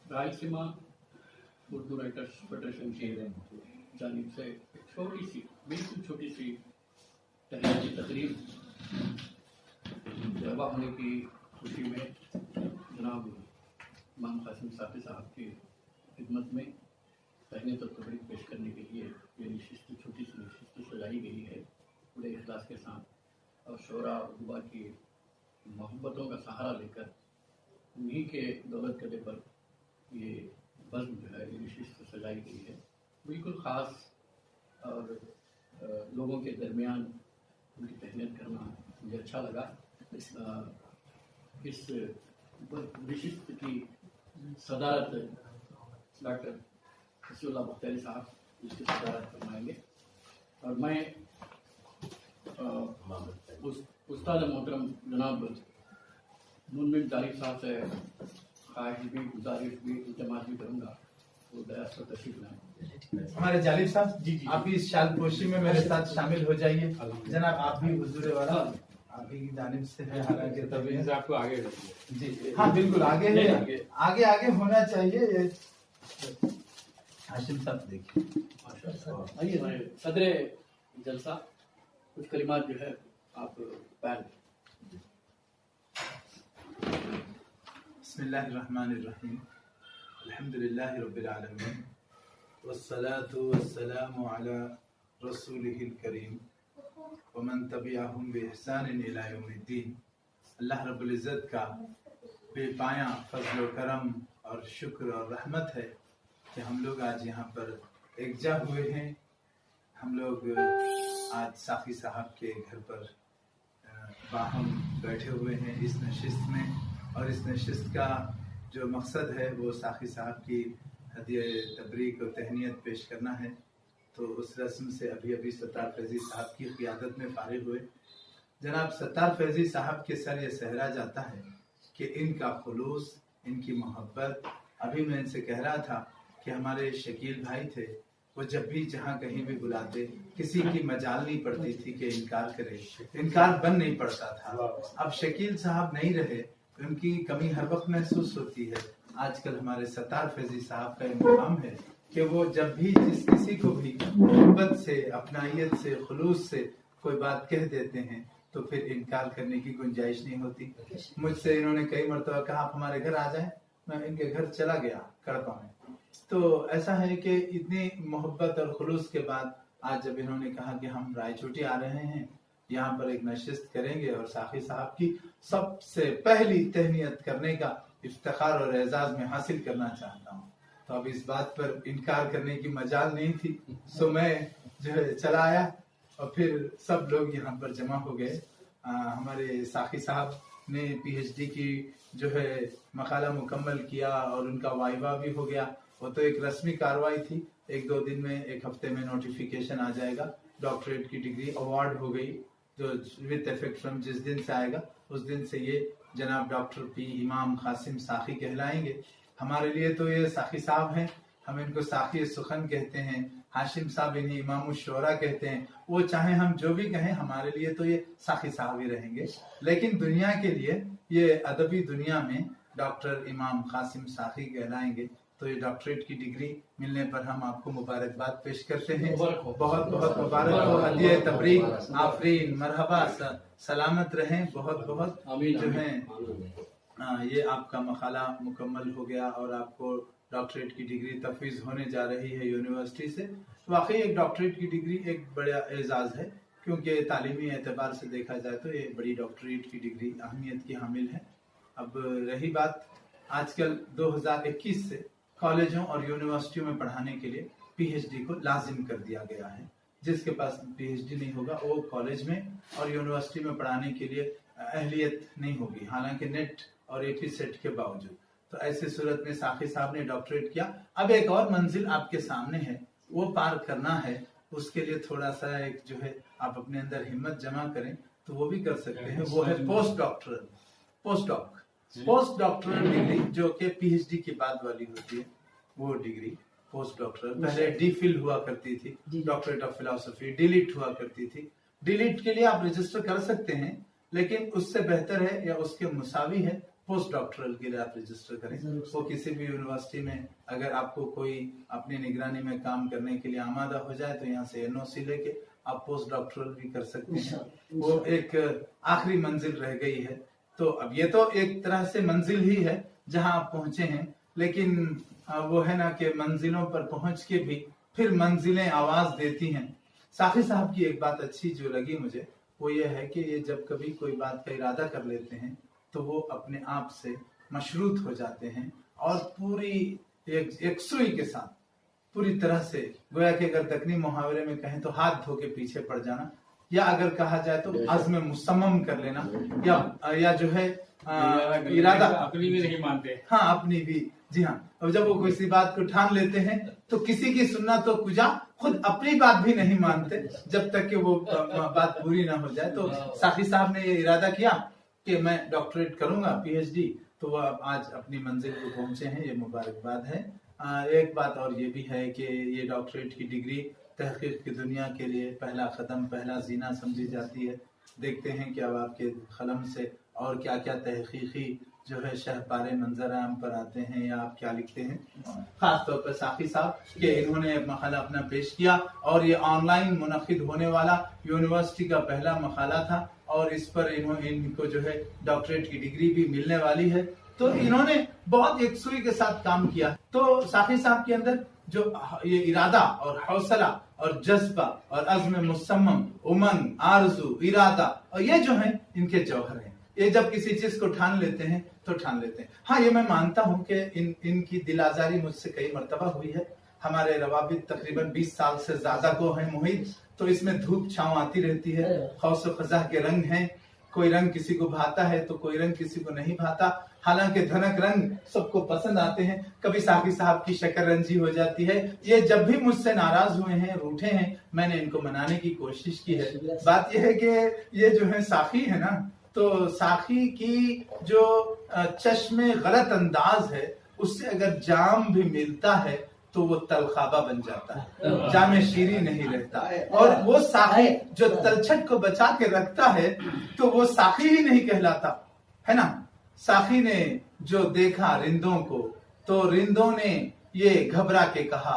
Rayalaseema Urdu writers federation की जानिब से एक छोटी सी, बिल्कुल छोटी सी तहरीरी तकरीब जलवा होने की खुशी में जनाब इमाम कासिम साक़ी साहब की खिदमत में तहनीत और तबरीक पेश करने के लिए ये नशिस्त, छोटी सी नशिस्त सजाई गई है बड़े इखलास के साथ, और शोरा और दुआ की मोहब्बतों का सहारा लेकर उन्हीं के दौलत कदे पर ये बज़्म जो है ये नशिस्त सजाई गई है। बिल्कुल ख़ास और लोगों के दरमियान उनकी तहनीत करना मुझे अच्छा लगा। इस नशिस्त की सदारत डॉक्टर हसीउल्लाह मुख्तारी साहब इसकी सदारत फरमाएंगे, और मैं उस्ताद मोहतरम जनाब मुनमिन तारिक साहब से ख्वाहिश भी, गुजारिश भी, इल्तिमास भी करूँगा वो दयास पर तशरीफ लाएं। हमारे जालिब साहब जी आप भी इस शाल पोशी में मेरे साथ शामिल हो जाइए। जनाब आप भी हुजूर वाला आप ही की जानिब से है, हालांकि तभी आपको आगे जी हाँ बिल्कुल आगे है, आगे आगे होना चाहिए। हाशिम साहब देखिए, आइए सदरे जलसा कुछ कलिमात जो है आप बैन। बिस्मिल्लाहिर्रहमानिर्रहीम, अल्हम्दुलिल्लाहि रब्बिल आलमीन, वस्सलातु वस्सलामु अला रसूलिहिल करीम व मन तबिअहुम बिइहसान इला यौमिद्दीन। अल्लाह रब्बुल इज़्ज़त का बेपाया फज़ल व करम और शुक्र और रहमत है कि हम लोग आज यहाँ पर एकजा हुए हैं। हम लोग आज साक़ी साहब के घर पर बाहम बैठे हुए हैं इस नशिस्त में, और इस नशिस्त का जो मकसद है वो साक़ी साहब की हदिया तबरीक और तहनीत पेश करना है। तो उस रस्म से अभी अभी सत्तार फैज़ी साहब की क़ियादत में फ़ारिग हुए। जनाब सत्तार फैज़ी साहब के सर ये सहरा जाता है कि इनका खुलूस, इनकी मोहब्बत, अभी मैं इनसे कह रहा था कि हमारे शकील भाई थे, वो जब भी जहाँ कहीं भी बुलाते किसी की मजाल नहीं पड़ती थी कि इनकार करे, इनकार बन नहीं पड़ता था। अब शकील साहब नहीं रहे, उनकी कमी हर वक्त महसूस होती है। आजकल हमारे सत्तार फैज़ी साहब का इंतजाम है कि वो जब भी जिस किसी को भी मोहब्बत से, अपनाइयत से, खुलूस से कोई बात कह देते हैं तो फिर इनकार करने की गुंजाइश नहीं होती। मुझसे इन्होंने कई मरतबा कहा आप हमारे घर आ जाएं, मैं इनके घर चला गया कड़पा में। तो ऐसा है कि इतनी मोहब्बत और खुलूस के बाद आज जब इन्होंने कहा कि हम रायचोटी आ रहे हैं, यहाँ पर एक नशिस्त करेंगे और साक़ी साहब की सबसे पहली तहनीत करने का इफ्तिखार और एजाज में हासिल करना चाहता हूँ, तो अब इस बात पर इनकार करने की मजाल नहीं थी। सो मैं जो है चला आया और फिर सब लोग यहाँ पर जमा हो गए। हमारे साक़ी साहब ने पीएचडी की जो है मकाला मुकम्मल किया और उनका वाइवा भी हो गया। वो तो एक रस्मी कार्रवाई थी, एक दो दिन में, एक हफ्ते में नोटिफिकेशन आ जाएगा। डॉक्टरेट की डिग्री अवार्ड हो गई जो विद इफेक्ट फ्रॉम जिस दिन से आएगा उस दिन से ये जनाब डॉक्टर पी इमाम कासिम साक़ी कहलाएंगे। हमारे लिए तो ये साक़ी साहब हैं, हम इनको साक़ी सुखन कहते हैं। हाशिम साहब इन्हें इमाम शोरा कहते हैं। वो चाहे हम जो भी कहें, हमारे लिए तो ये साक़ी साहब ही रहेंगे। लेकिन दुनिया के लिए ये अदबी दुनिया में डॉक्टर इमाम कासिम साक़ी कहलाएंगे। तो ये डॉक्टरेट की डिग्री मिलने पर हम आपको मुबारकबाद पेश करते हैं। बहुत बहुत मुबारक हो, हदिया तबरीक, आफरीन, मरहबा, सलामत रहें, बहुत बहुत जो है। ये आपका मकाला मुकम्मल हो गया और आपको डॉक्टरेट की डिग्री तफवीज़ होने जा रही है यूनिवर्सिटी से। वाकई एक डॉक्टरेट की डिग्री एक बड़ा एजाज़ है, क्योंकि तालीमी एतबार से देखा जाए तो ये बड़ी डॉक्टरेट की डिग्री अहमियत की हामिल है। अब रही बात, आजकल 2021 से कॉलेजों और यूनिवर्सिटियों में पढ़ाने के लिए पीएचडी को लाजिम कर दिया गया है। जिसके पास पीएचडी नहीं होगा वो कॉलेज में और यूनिवर्सिटी में पढ़ाने के लिए अहलियत नहीं होगी, हालांकि नेट और एटी सेट के बावजूद। तो ऐसी सूरत में साक़ी साहब ने डॉक्टरेट किया। अब एक और मंजिल आपके सामने है, वो पार करना है। उसके लिए थोड़ा सा एक जो है आप अपने अंदर हिम्मत जमा करें तो वो भी कर सकते हैं। वो है पोस्ट डॉक्टरल डिग्री, जो कि पीएचडी के बाद वाली होती है। वो डिग्री पोस्ट डॉक्टरल, पहले डी फिल हुआ करती थी, डॉक्टरेट ऑफ फिलोसफी, डिलीट हुआ करती थी। डिलीट के लिए आप रजिस्टर कर सकते हैं, लेकिन उससे बेहतर है या उसके मुसावी है पोस्ट डॉक्टरल के लिए आप रजिस्टर करें। वो किसी भी यूनिवर्सिटी में अगर आपको कोई अपनी निगरानी में काम करने के लिए आमादा हो जाए तो यहाँ से एनओसी लेके आप पोस्ट डॉक्टरल भी कर सकते हैं। वो एक आखिरी मंजिल रह गई है। तो अब ये तो एक तरह से मंजिल ही है जहाँ आप पहुंचे हैं, लेकिन वो है ना कि मंजिलों पर पहुंच के भी फिर मंजिलें आवाज देती हैं। साखी साहब की एक बात अच्छी जो लगी मुझे वो ये है कि ये जब कभी कोई बात का इरादा कर लेते हैं तो वो अपने आप से मशरूत हो जाते हैं और पूरी एक सुई के साथ पूरी तरह से, गोया कि अगर दक्कनी मुहावरे में कहें तो हाथ धो के पीछे पड़ जाना, या अगर कहा जाए तो अज़्म मुसम्मम कर लेना, या जो है इरादा अपनी भी नहीं मानते। हाँ, अपनी भी, जी हाँ। अब जब वो किसी बात को ठान लेते हैं तो किसी की सुनना तो कुजा, खुद अपनी बात भी नहीं मानते जब तक कि वो बात पूरी ना हो जाए। तो साखी साहब ने ये इरादा किया कि मैं डॉक्टरेट करूंगा, पीएचडी, तो वो आज अपनी मंजिल को पहुंचे हैं, ये मुबारकबाद है। एक बात और ये भी है कि ये डॉक्टरेट की डिग्री तहकीक की दुनिया के लिए पहला कदम, पहला जीना समझी जाती है। देखते हैं कि अब आपके कलम से और क्या क्या तहकीकी जो है शहपारे मंजर आम पर आते हैं, या आप क्या लिखते हैं। खास तौर पर साखी साहब कि इन्होंने मकाला अपना पेश किया और ये ऑनलाइन मुनक़िद होने वाला यूनिवर्सिटी का पहला मकाला था और इस पर इनको जो है डॉक्टरेट की डिग्री भी मिलने वाली है। तो इन्होंने बहुत यकसुई के साथ काम किया। तो साखी साहब के अंदर जो ये इरादा और हौसला और जज्बा और अज़्म मुसम्मम, उमंग, आरज़ू, इरादा, और ये जो है इनके जौहर हैं। ये जब किसी चीज को ठान लेते हैं तो ठान लेते हैं। हाँ, ये मैं मानता हूँ कि इनकी दिल आजारी मुझसे कई मर्तबा हुई है। हमारे रवाबित तकरीबन 20 साल से ज्यादा को है मुहित, तो इसमें धूप छांव आती रहती है। खौस ख़ज़ा के रंग हैं, कोई रंग किसी को भाता है तो कोई रंग किसी को नहीं भाता। हालांकि धनक रंग सबको पसंद आते हैं। कभी साखी साहब की शक्कर रंजी हो जाती है। ये जब भी मुझसे नाराज हुए हैं, रूठे हैं, मैंने इनको मनाने की कोशिश की है। बात यह है कि ये जो है साखी है ना, तो साखी की जो चश्मे गलत अंदाज है उससे अगर जाम भी मिलता है तो वो तलखाबा बन जाता है, जामे शीरी नहीं रहता। और वो साखी जो तलछट को बचा के रखता है तो वो साखी ही नहीं कहलाता, है ना। साखी ने जो देखा रिंदों को तो रिंदों ने ये घबरा के कहा,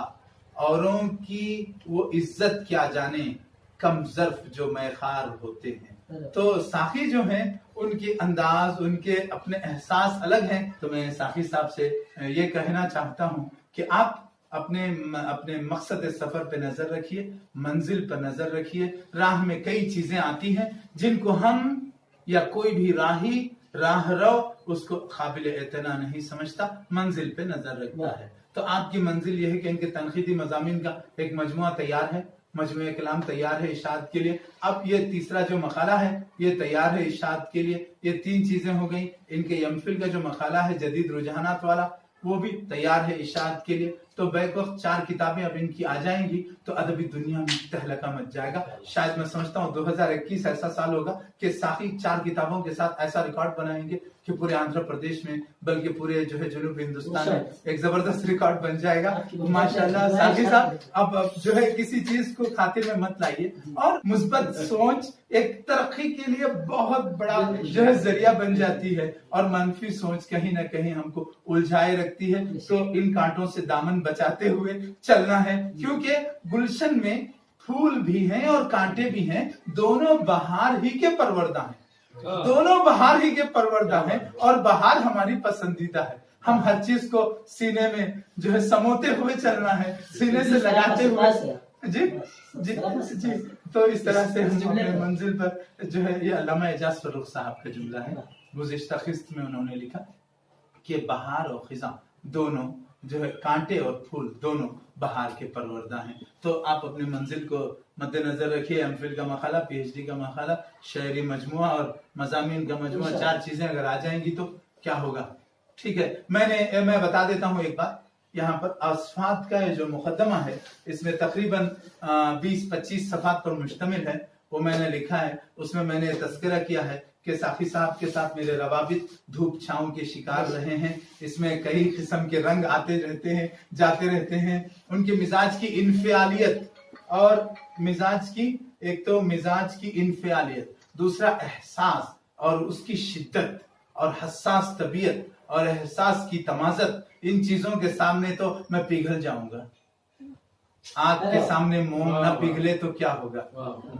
औरों की वो इज्जत क्या जाने, कम ज़र्फ जो मैखार होते हैं। तो साखी जो हैं उनकी अंदाज, उनके अपने एहसास अलग हैं। तो मैं साखी साहब से ये कहना चाहता हूँ कि आप अपने मकसद सफर पे नजर रखिए, मंजिल पर नजर रखिए। राह में कई चीजें आती हैं जिनको हम या कोई भी राहरो उसको काबिल एतना नहीं समझता, मंजिल पे नजर रखता है। तो आपकी मंजिल यह है कि इनके तनकीदी मज़ामीन का एक मजमुआ तैयार है, मजमुए कलाम तैयार है इरशाद के लिए। अब ये तीसरा जो मकाला है ये तैयार है इरशाद के लिए। ये 3 चीजें हो गई। इनके एमफिल का जो मकाला है जदीद रुझानात वाला वो भी तैयार है इरशाद के लिए। तो बैक वक्त 4 किताबें अब इनकी आ जाएंगी तो अदबी दुनिया में तहलका मच जाएगा। शायद मैं समझता हूँ 2021 ऐसा साल होगा कि साखी 4 किताबों के साथ ऐसा रिकॉर्ड बनाएंगे कि पूरे आंध्र प्रदेश में बल्कि पूरे जो है जनूबी हिंदुस्तान में एक जबरदस्त रिकॉर्ड बन जाएगा माशाल्लाह। साखी साहब अब जो है किसी चीज को खातिर में मत लाइए, और मुस्बत सोच एक तरक्की के लिए बहुत बड़ा जो है जरिया बन जाती है, और मनफी सोच कहीं ना कहीं हमको उलझाए रखती है। तो इन कांटों से दामन बचाते हुए चलना है, क्योंकि गुलशन में फूल भी हैं और कांटे भी हैं, दोनों बहार ही के परवरदा हैं। दोनों बहार ही के परवरदा हैं और बहार हमारी पसंदीदा है। हम हर चीज को सीने में जो है समोते हुए चलना है, सीने से लगाते हुए। जी जी जी। तो इस तरह से हम अपने मंजिल पर जो है, ये अल्लामा एजाज फर्रुख साहब का जुमला है। गुज़िश्ता क़िस्त में उन्होंने लिखा कि बहार और खिज़ां दोनों जो है, कांटे और फूल दोनों बहार के परवरदा हैं। तो आप अपने मंजिल को मद्देनजर रखिए। एमफिल का मकाला, पीएचडी का मकाला, शायरी मजमुआ और मज़ामीन का मजमुआ, 4 चीजें अगर आ जाएंगी तो क्या होगा। ठीक है, मैं बता देता हूँ एक बात। यहाँ पर असफात का जो मुकदमा है इसमें तकरीबन 20-25 सफात पर मुश्तमिल है। वो मैंने लिखा है, उसमें मैंने तस्करा किया है कि साखी साहब के साथ मेरे रवाबित धूप छांव के शिकार रहे हैं। इसमें कई किस्म के रंग आते रहते हैं, जाते रहते हैं। उनके मिजाज की इनफियालियत, और मिजाज की एक तो मिजाज की इनफियालियत, दूसरा एहसास और उसकी शिद्दत, اور حساس طبیعت اور احساس کی تمازت، ان چیزوں کے سامنے تو میں پگھل جاؤں گا. آگ کے سامنے موم نہ پگھلے تو کیا ہوگا.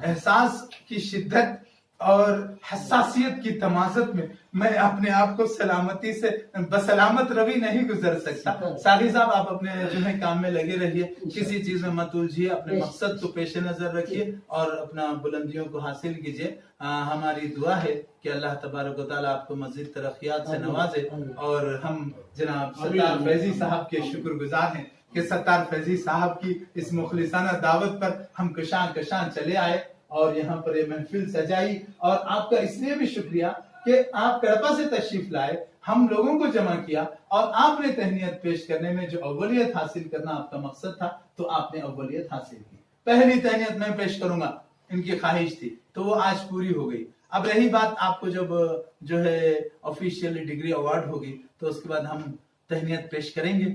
احساس کی شدت اور حساسیت کی تمازت میں میں اپنے آپ کو سلامتی سے بسلامت روی نہیں گزر سکتا. ساقی صاحب آپ اپنے جو ہے کام میں لگے رہیے، کسی چیز میں مت الجھیے، اپنے مقصد کو پیش نظر رکھیے اور اپنا بلندیوں کو حاصل کیجیے. ہماری دعا ہے کہ اللہ تبارک و تعالیٰ آپ کو مزید ترقیات سے نوازے. اور ہم جناب ستار فیضی صاحب کے شکر گزار ہیں کہ ستار فیضی صاحب کی اس مخلصانہ دعوت پر ہم کشاں چلے آئے اور یہاں پر یہ محفل سجائی. اور آپ کا اس لیے بھی شکریہ کہ آپ کڑپا سے تشریف لائے، ہم لوگوں کو جمع کیا اور آپ نے تہنیت پیش کرنے میں جو اولیت حاصل کرنا آپ کا مقصد تھا تو آپ نے اولیت حاصل کی. پہلی تہنیت میں پیش کروں گا، ان کی خواہش تھی تو وہ آج پوری ہو گئی. اب رہی بات آپ کو جب جو ہے آفیشیل ڈگری ایوارڈ ہوگی تو اس کے بعد ہم تہنیت پیش کریں گے.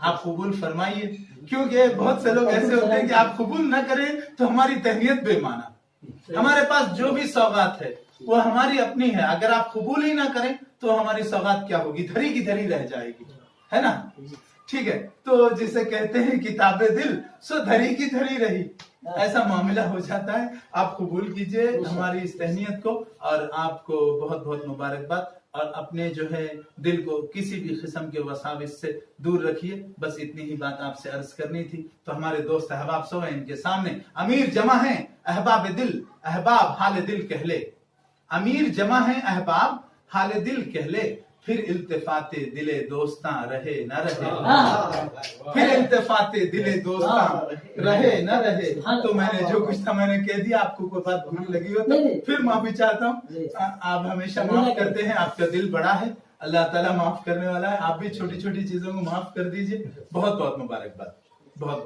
آپ قبول فرمائیے، کیونکہ بہت سے لوگ ایسے ہوتے ہیں کہ آپ قبول نہ کریں تو ہماری تہنیت بے معنی. ہمارے پاس جو بھی سوغات ہے وہ ہماری اپنی ہے، اگر آپ قبول ہی نہ کریں تو ہماری سوغات کیا ہوگی، دھری کی دھری رہ جائے گی، ہے نا. ٹھیک ہے، تو جسے کہتے ہیں کتاب دل سو دھری کی دھری رہی، ایسا معاملہ ہو جاتا ہے. آپ قبول کیجئے ہماری اس تہنیت کو اور آپ کو بہت بہت مبارکباد. اور اپنے جو ہے دل کو کسی بھی قسم کے وساوس سے دور رکھیے. بس اتنی ہی بات آپ سے عرض کرنی تھی. تو ہمارے دوست احباب سو ہیں ان کے سامنے. امیر جمع ہیں احباب دل، احباب حال دل کہہ لے. امیر جمع ہیں احباب حال دل کہہ لے، پھر التفات دل دوستاں رہے نہ رہے. پھر التفات دل دوستاں رہے نہ رہے. تو میں نے جو کچھ تھا میں نے کہہ دیا. آپ کو کوئی بات بھول لگی ہو تو پھر معافی چاہتا ہوں. آپ ہمیشہ معاف کرتے ہیں، آپ کا دل بڑا ہے، اللہ تعالیٰ معاف کرنے والا ہے. آپ بھی چھوٹی چھوٹی چیزوں کو معاف کر دیجئے. بہت بہت مبارکباد. بہت